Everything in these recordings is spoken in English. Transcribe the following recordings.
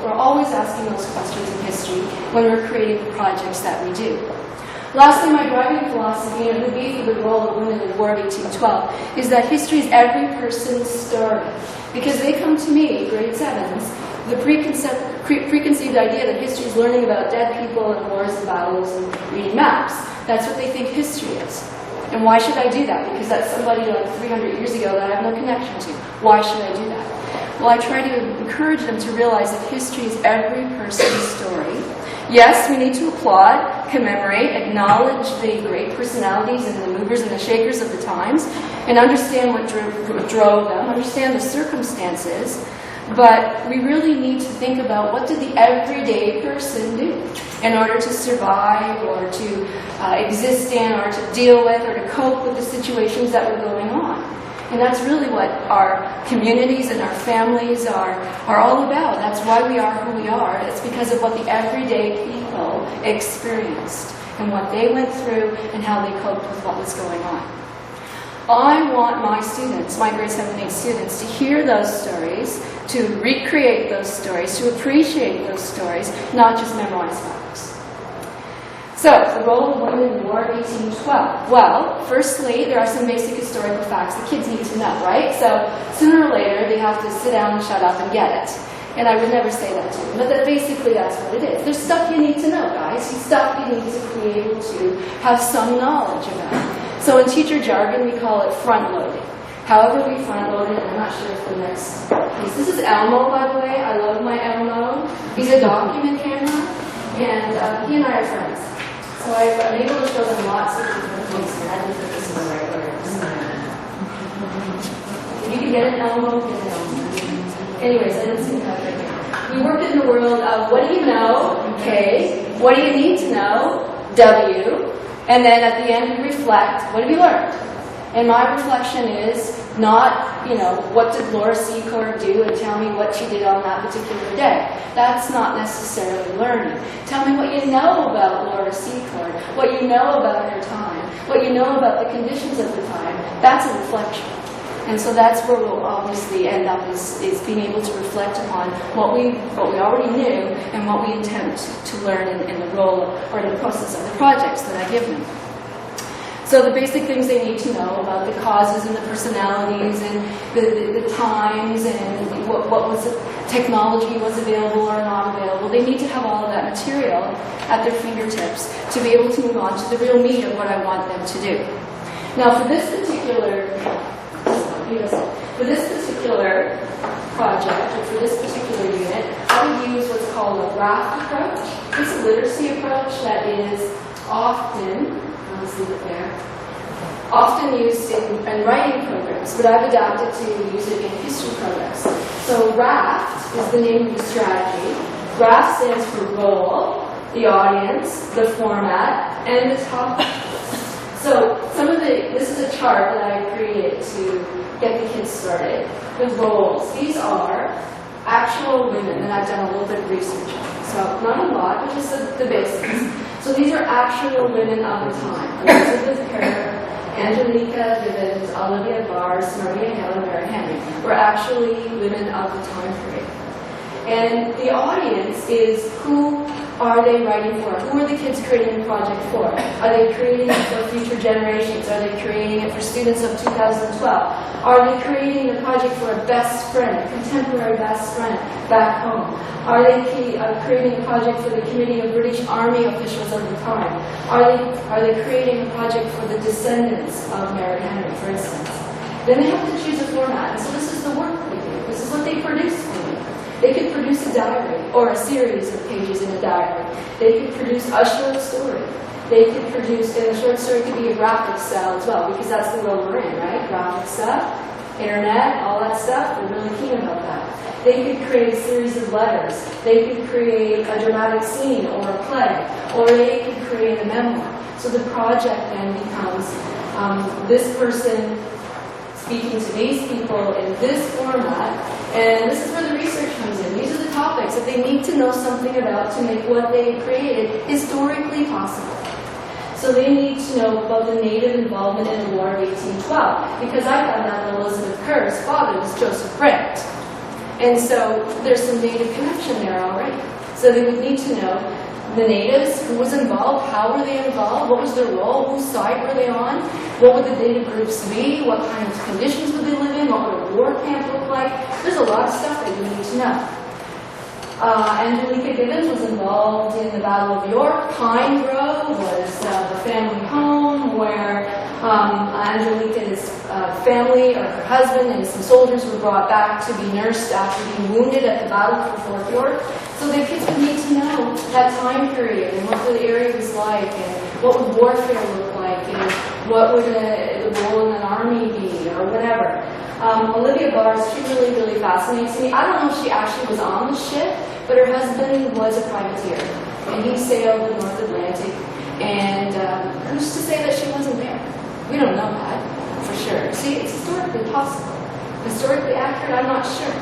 we're always asking those questions in history when we're creating the projects that we do. Lastly, my driving philosophy, and it would be for the role of women in the War of 1812, is that history is every person's story. Because they come to me, grade 7s, the preconceived idea that history is learning about dead people and wars and battles and reading maps. That's what they think history is. And why should I do that? Because that's somebody like 300 years ago that I have no connection to. Why should I do that? Well, I try to encourage them to realize that history is every person's story. Yes, we need to applaud, commemorate, acknowledge the great personalities and the movers and the shakers of the times, and understand what drove them, understand the circumstances, but we really need to think about what did the everyday person do in order to survive or to exist in or to deal with or to cope with the situations that were going on. And that's really what our communities and our families are all about. That's why we are who we are. It's because of what the everyday people experienced and what they went through and how they coped with what was going on. I want my students, my grade 7 and 8 students, to hear those stories, to recreate those stories, to appreciate those stories, not just memorize facts. So, the role of women in the War of 1812. Well, firstly, there are some basic historical facts the kids need to know, right? So, sooner or later, they have to sit down and shut up and get it. And I would never say that to them, but that basically that's what it is. There's stuff you need to know, guys. Stuff you need to be able to have some knowledge about. So in teacher jargon, we call it front-loading. However we front-load it, I'm not sure if the next piece. This is Elmo, by the way. I love my Elmo. He's a document camera, and he and I are friends. So I'm able to show them lots of different things. I think that this is the right word. If you can get an Elmo, get an Elmo. Anyways, I don't see that right here. We work in the world of what do you know? K. What do you need to know? W. And then at the end we reflect, what have you learned? And my reflection is not, what did Laura Secord do and tell me what she did on that particular day. That's not necessarily learning. Tell me what you know about Laura Secord, what you know about her time, what you know about the conditions of the time. That's a reflection. And so that's where we'll obviously end up is being able to reflect upon what we already knew and what we intend to learn in the role or in the process of the projects that I give them. So the basic things they need to know about the causes and the personalities and the times and what was technology was available or not available. They need to have all of that material at their fingertips to be able to move on to the real meat of what I want them to do. Now for this particular project, or for this particular unit, I would use what's called a raft approach. It's a literacy approach that is often used in writing programs, but I've adapted to use it in history programs. So RAFT is the name of the strategy. RAFT stands for role, the audience, the format, and the topic. So this is a chart that I created to get the kids started. The roles, these are actual women that I've done a little bit of research on. So not a lot, but just the basics. So these are actual women of the time. Elizabeth Kerr, Angelica Vivind, Olivia Barrs, Maria Hill, and Mary Henry were actually women of the time period. And the audience is who are they writing for? Who are the kids creating the project for? Are they creating it for future generations? Are they creating it for students of 2012? Are they creating the project for a best friend, a contemporary best friend back home? Are they creating a project for the Committee of British Army officials of the time? Are they creating a project for the descendants of Mary Henry, for instance? Then they have to choose a format. And so this is the work they do. This is what they produce for me. They could produce a diary or a series of pages in a diary. They could produce a short story. They could produce, and the short story could be a graphic style as well, because that's the world we're in, right? Graphic stuff, internet, all that stuff, we're really keen about that. They could create a series of letters. They could create a dramatic scene or a play, or they could create a memoir. So the project then becomes this person speaking to these people in this format, and this is where the research comes in. These are the topics that they need to know something about to make what they created historically possible. So they need to know about the Native involvement in the War of 1812, because I found out that Elizabeth Kerr's father was Joseph Brant. And so there's some Native connection there already. So they would need to know the natives, who was involved, how were they involved, what was their role, whose side were they on, what would the native groups be, what kind of conditions would they live in, what would a war camp look like. There's a lot of stuff that you need to know. Angelica Gibbons was involved in the Battle of York. Pine Grove was the family home where Angelica's family, or her husband, and some soldiers were brought back to be nursed after being wounded at the battle for Fort York. So the kids would need to know that time period and what the area was like, and what would warfare look like, and what would the role in an army be, or whatever. Olivia Bars, she really fascinates me. I don't know if she actually was on the ship, but her husband was a privateer, and he sailed the North Atlantic, and who's to say that she wasn't there? We don't know that, for sure. See, it's historically possible. Historically accurate, I'm not sure.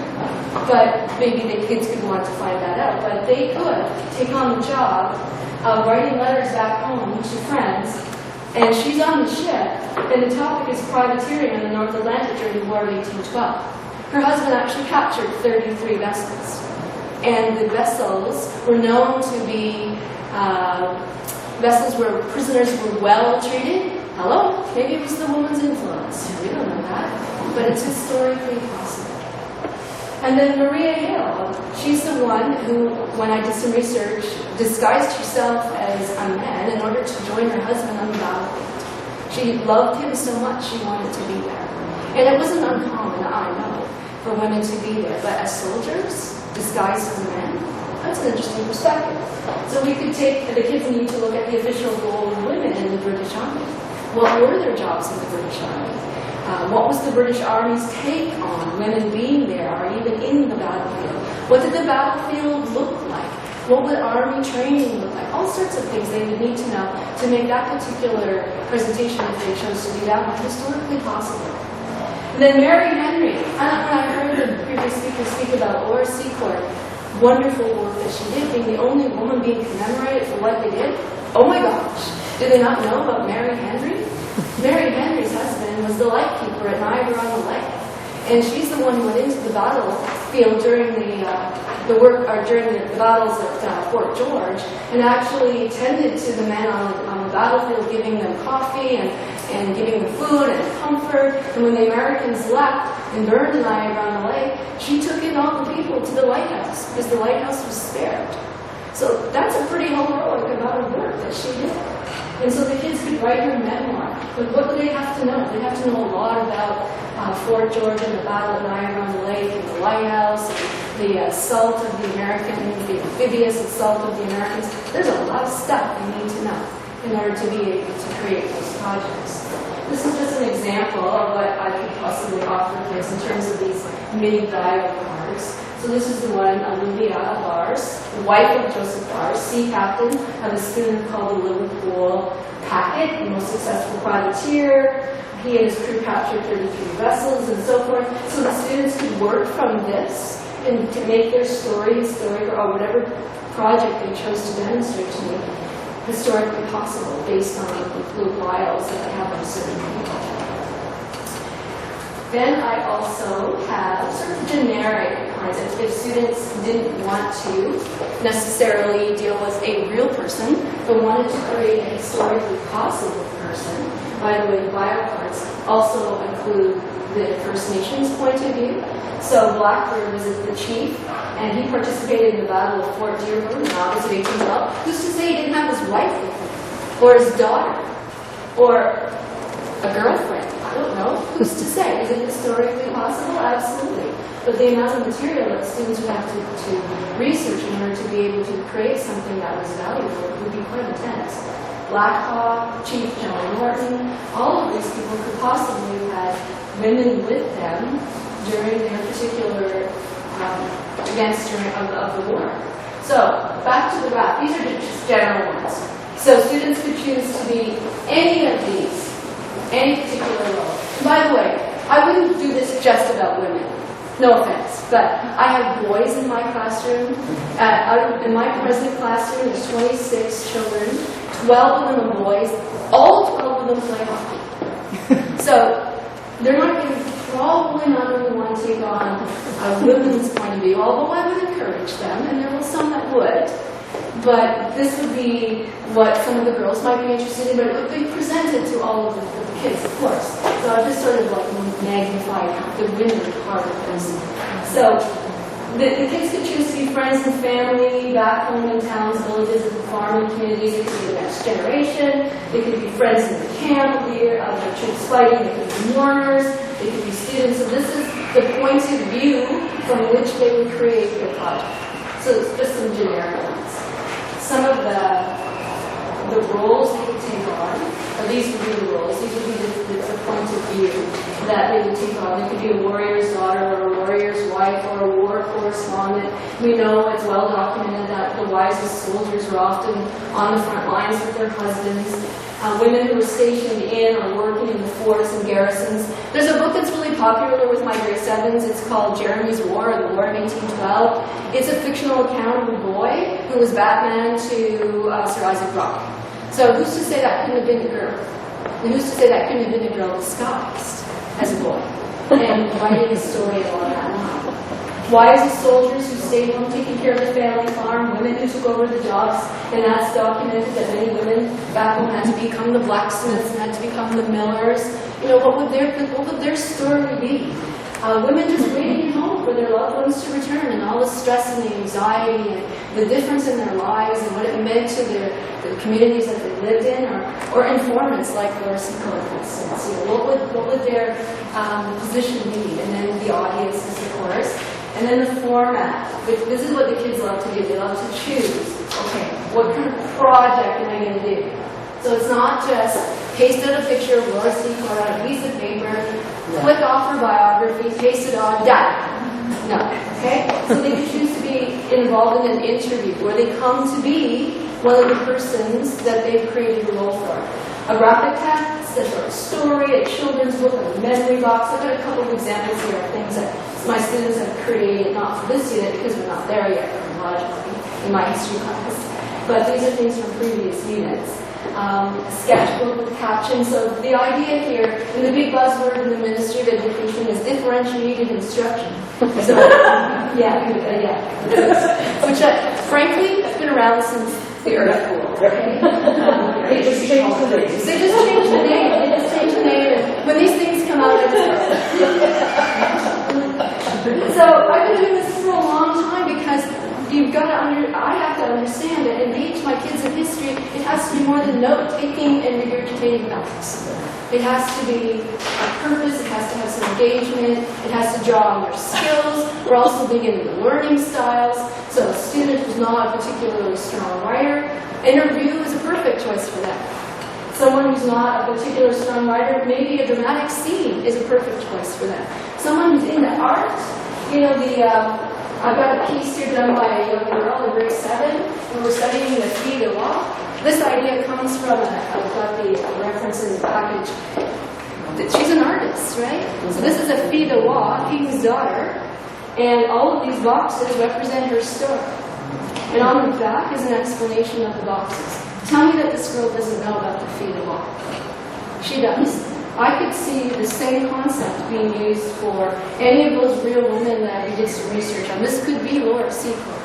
But maybe the kids could want to find that out. But they could take on the job of writing letters back home to friends, and she's on the ship, and the topic is privateering in the North Atlantic during the War of 1812. Her husband actually captured 33 vessels. And the vessels were known to be vessels where prisoners were well treated. Hello? Maybe it was the woman's influence. We don't know that. But it's historically possible. And then Maria Hill, she's the one who, when I did some research, disguised herself as a man in order to join her husband on the battlefield. She loved him so much she wanted to be there. And it wasn't uncommon, I know, for women to be there. But as soldiers, disguised as men, that's an interesting perspective. So we could take, the kids need to look at the official role of women in the British Army. What were their jobs in the British Army? What was the British Army's take on women being there, or even in the battlefield? What did the battlefield look like? What would army training look like? All sorts of things they would need to know to make that particular presentation, if they chose to do that one, historically possible. And then Mary Henry, when I heard the previous speaker speak about Laura Secord, wonderful work that she did, being the only woman being commemorated for what they did. Oh my gosh, did they not know about Mary Henry? Mary Henry's husband was the lightkeeper at Niagara-on-the-Lake, and she's the one who went into the battlefield during the battles at Fort George, and actually tended to the men on the battlefield, giving them coffee and giving them food and comfort. And when the Americans left and burned Niagara-on-the-Lake, she took in all the people to the lighthouse because the lighthouse was spared. So that's a pretty heroic amount of work that she did. And so the kids could write her memoir. But what do they have to know? They have to know a lot about Fort George and the Battle of Niagara-on-the-Lake and the lighthouse and the assault of the Americans, the amphibious assault of the Americans. There's a lot of stuff you need to know in order to be able to create those projects. This is just an example of what I could possibly offer kids in terms of these mini bio cards. So this is the one, Olivia Bars, the wife of Joseph Bars, sea captain of a schooner called the Liverpool Packet, the most successful privateer. He and his crew captured 33 vessels and so forth. So the students could work from this and to make their story historic, or whatever project they chose to demonstrate to me, historically possible based on the wiles that they have on certain people. Then I also have sort of generic kinds of, if students didn't want to necessarily deal with a real person, but wanted to create a historically possible person. By the way, the bio cards also include the First Nations point of view. So Blackbird was the chief, and he participated in the Battle of Fort Dearborn in August of 1812. Who's to say he didn't have his wife with him, or his daughter, or a girlfriend? I don't know. Who's to say? Is it historically possible? Absolutely. But the amount of material that students would have to research in order to be able to create something that was valuable would be quite intense. Black Hawk, Chief John Norton, all of these people could possibly have had women with them during their particular events of the war. So, back to the graph. These are just general ones. So students could choose to be any of these, any particular role. And by the way, I wouldn't do this just about women. No offense, but I have boys in my classroom. In my present classroom, there's 26 children, 12 of them are boys. All 12 of them play hockey. So they're not going to probably not going to want to take on a women's point of view, although I would encourage them, and there were some that would. But this would be what some of the girls might be interested in, but it would be presented to all of the kids, of course. So I've just sort of like magnified the women part of this. So the kids could choose to be friends and family back home in towns, villages, and farming communities. It could be the next generation. They could be friends in the camp, the troops fighting. They could be mourners. They could be students. So this is the point of view from which they would create their project. So it's just some generic ones. Some of the roles they would take on, or these would be the roles, these would be the point of view that they would take on. It could be a warrior's daughter or a warrior's wife or a war correspondent. We know it's well documented that the wisest soldiers were often on the front lines with their husbands. Women who were stationed in or working in the forts and garrisons. There's a book that's really popular with my grade 7s. It's called Jeremy's War, or the War of 1812. It's a fictional account of a boy who was Batman to Sir Isaac Rock. So who's to say that couldn't have been a girl? And who's to say that couldn't have been a girl disguised as a boy and writing a story along that line? Wise soldiers who stayed home taking care of the family farm, women who took over the jobs, and that's documented that many women back home had to become the blacksmiths and had to become the millers. You know, what would their story be? Women just waiting at home for their loved ones to return, and all the stress and the anxiety and the difference in their lives and what it meant to the communities that they lived in, or informants like Secord, for instance. You know, what would their position be? And then the audiences, of course. And then the format. This is what the kids love to do. They love to choose. Okay, what kind of project am I going to do? So it's not just paste out a picture of Laura Secord on a piece of paper, click off her biography, paste it on, done. No. Okay? So they can choose to be involved in an interview where they come to be one of the persons that they've created a role for. A graphic text, a short story, a children's book, a memory box. I've got a couple of examples here of things that my students have created, not for this unit because we're not there yet chronologically in my history class. But these are things from previous units. A sketchbook with captions. So the idea here, and the big buzzword in the Ministry of Education is differentiated instruction. So, which frankly has been around since the earth school. Okay? They just changed the name. They just changed the name. And when these things come out, I just So I've been doing this for a long time because you've got to I have to understand it and teach my kids in history. It has to be more than note-taking and regurgitating facts. It has to be a purpose. It has to have some engagement. It has to draw on their skills. We're also big into the learning styles. So a student who's not a particularly strong writer, interview is a perfect choice for them. Someone who's not a particular strong writer, maybe a dramatic scene is a perfect choice for them. Someone who's into art, you know, I've got a piece here done by a young girl in grade 7, and we're studying the fille de roi. This idea comes from, I've got the reference in the package, that she's an artist, right? So this is a fille de roi, king's daughter, and all of these boxes represent her story. And on the back is an explanation of the boxes. Tell me that this girl doesn't know about the fille de roi. She does. I could see the same concept being used for any of those real women that we did some research on. This could be Laura Secord.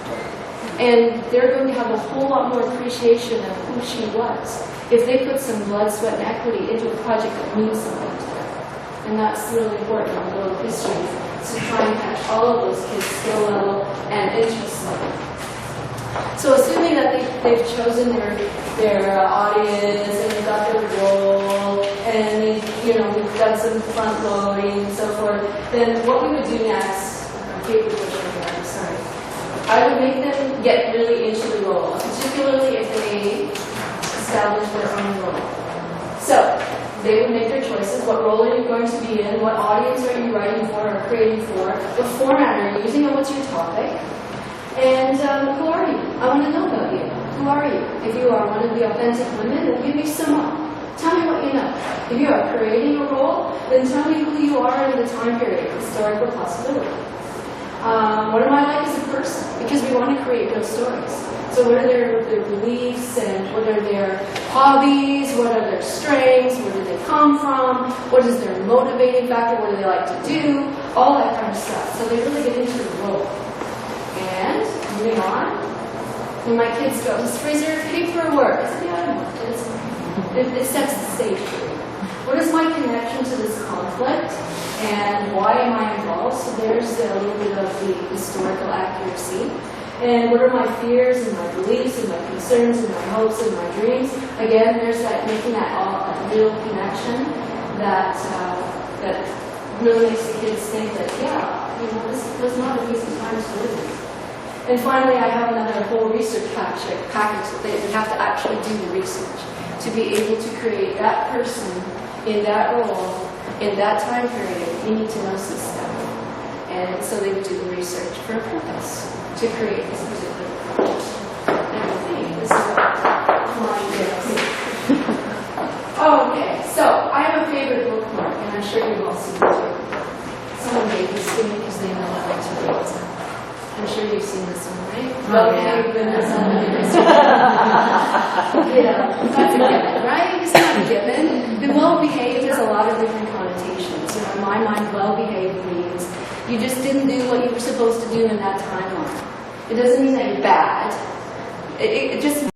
And they're going to have a whole lot more appreciation of who she was if they put some blood, sweat, and equity into a project that means something to them. And that's really important in global history, to try and catch all of those kids' skill level and interest level. So assuming that they've chosen their audience and they've got their role and we've done some front loading and so forth, then what we would do next, I would make them get really into the role, particularly if they establish their own role. So they would make their choices. What role are you going to be in? What audience are you writing for or creating for? What format are you using and what's your topic? And who are you? I want to know about you. Who are you? If you are one of the authentic women, then give me some up. Tell me what you know. If you are creating a role, then tell me who you are in the time period, historical possibility. What am I like as a person? Because we want to create good stories. So what are their beliefs, and what are their hobbies, what are their strengths, where do they come from, what is their motivating factor, what do they like to do, all that kind of stuff. So they really get into the role. And moving on, when my kids go, is there paperwork? I said, yeah, I don't want it. It sets the stage for me. What is my connection to this conflict, and why am I involved? So there's a little bit of the historical accuracy. And what are my fears and my beliefs and my concerns and my hopes and my dreams? Again, there's that making that real connection that really makes the kids think that, yeah, you know, this was not an easy time to live in. And finally, I have another whole research package that you have to actually do the research to be able to create that person in that role, in that time period. You need to know some stuff. And so they would do the research for a purpose, to create this particular project. And I think this is what mine is. Okay, so I have a favorite bookmark, and I'm sure you've all seen this one. Someone made this to me because they know I like to read. I'm sure you've seen this one, right? Oh, yeah. Yeah, that's a given, right? It's not a given. The well-behaved has a lot of different connotations. You know, in my mind, well-behaved means you just didn't do what you were supposed to do in that timeline. It doesn't mean that you're bad. It just